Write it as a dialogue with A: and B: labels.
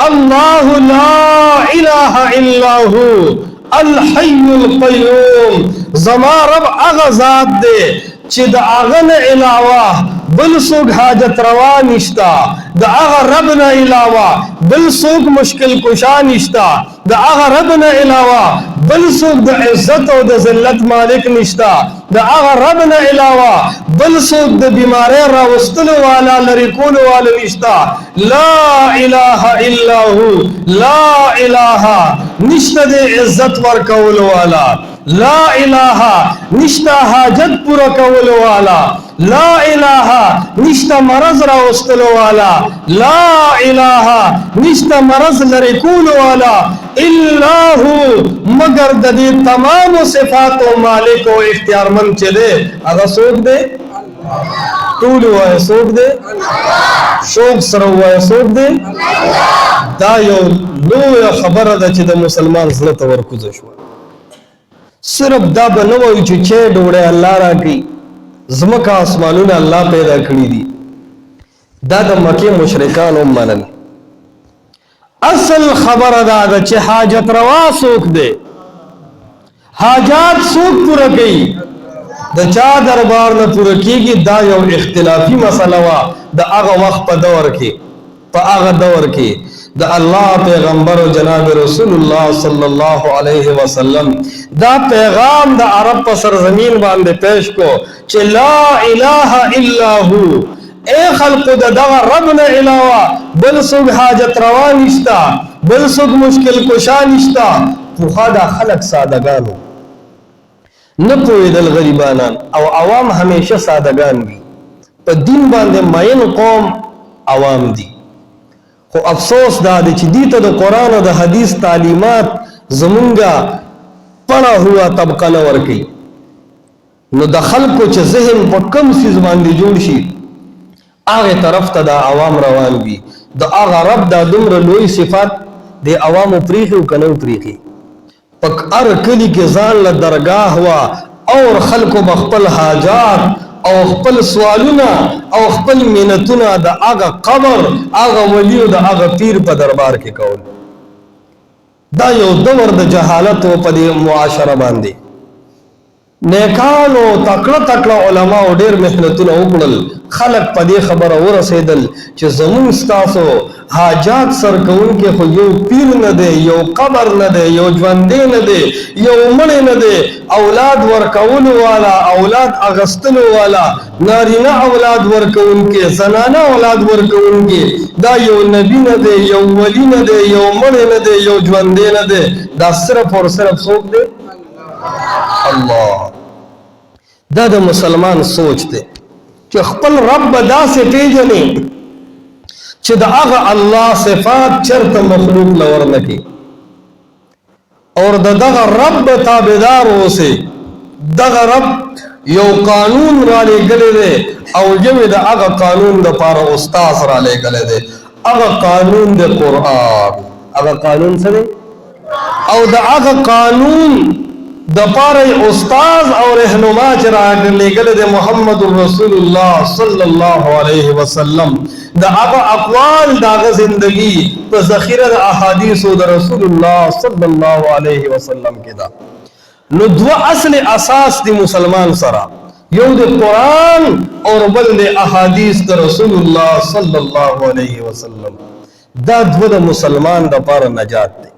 A: الله لا اله الا هو الحي القيوم. زما رب هغه ذات دی چې د هغه نه علاوه بل څوک حاجت روا نشتا، د هغه رب نه علاوه بل څوک مشکل کشا نشتا، د هغه رب نه علاوه بل څوک د عزت او د ذلت مالک نشتا، د هغه رب نه علاوه بل څوک د بیماری راوستلو والا لري کولو والا نشتا. لا اله الا هو، لا اله نشته د عزت ورکولو والا، لا اله نشتا حاجت پورا کولو والا، لا اله نشتا مرض راوستلو والا، لا اله نشتا مرض لري کولو والا الا هو مگر د دې تمام صفات او مالک او اختیارمند چې دی هغه څوک دی؟ ټول وایي څوک دی؟ شوق سره وایي څوک دی؟ دا یو لویه خبره ده چې د مسلمان زړه ته ورکوزه شوه. صرف دا به نه وایو چې ډوډۍ الله راکړي، ځمکه اسمانونه الله پیدا کړي دي. دا د مکې مشرکان هم منل. اصل خبره دا ده چې حاجت روا څوک دی، حاجات څوک پوره کوي، د چا دربار نه پوره کیږي. دا یو اختلافي مسله وه د هغه وخت په دور کې، په هغه دور کې د الله پیغمبر او جناب رسول الله صلی الله علیه وسلم دا پیغام د عرب په سرزمین باندې پیش کو چې لا اله الا هو، اے خلق د دغه رب نه علاوه بل څوک حاجت روا نشتا، بل څوک مشکل کشا نشتا. پوخا دا خلق سادگانو، نه پوهېدل غریبانان، او عوام همیشه سادگان وي. په دین باندې مین قوم عوام دي. خو افسوس دا دی چې دې ته د قرآن او د حدیث تعلیمات زمونږه پړه هوا طبقه نه ورکوي. نو د خلکو چې ذهن په کم څیز باندې جوړ شي هغې طرف ته دا عوام روان وي. د هغه رب دا دومره لوی صفات د عوامو پرېښي او که نه پرېښي. په هر کلي کې ځان له درګاه وه اور خلکو به خپل حاجات او خپل سوالونه او خپل منتونه د هغه قبر، هغه ولی او د هغه پیر په دربار کې کول. دا یو دور د جهالت په دې معاشره باندې نیکانو تکړه تکړه علماو ډېر محنتونه وکړل، خلک په دې خبره ورسېدل چې زمونږ ستاسو حاجات سر کوونکی خو یو پیر نه دی، یو قبر نه دی، یو ژوندی نه دی، یو مړی نه دی. اولاد ورکولو والا، اولاد اغستلو والا، نارینه اولاد ورکوونکی، زنانه اولاد ورکوونکی، دا یو نبی نه دی، یو ولی نه دی، یو مړی نه دی، یو ژوندی نه دی. دا صرف اور صرف څوک دی؟ الله. دا د مسلمان سوچ دی چې خپل رب به داسې پیژني چې د هغه الله صفات چرته مخلوق له ورنه کړي، اور د دغه رب تابعدار اوسئ. دغه رب یو قانون را لېږلی دی او یو د هغه قانون دپاره استاذ را لېږلی دی. هغه قانون د قرآن. هغه قانون څه دی؟ او د هغه قانون د پاره استاد او رهنما چې راغلي د محمد رسول الله صلی الله علیه وسلم د هغه اقوال دغه زندگی په ذخیره د احادیث د رسول الله صلی الله علیه وسلم کې دا. نو دوه اصل اساس دی مسلمان سره، یو د قرآن او بل د احادیث د رسول الله صلی الله علیه وسلم. دا دوه د مسلمان د پاره نجات دی.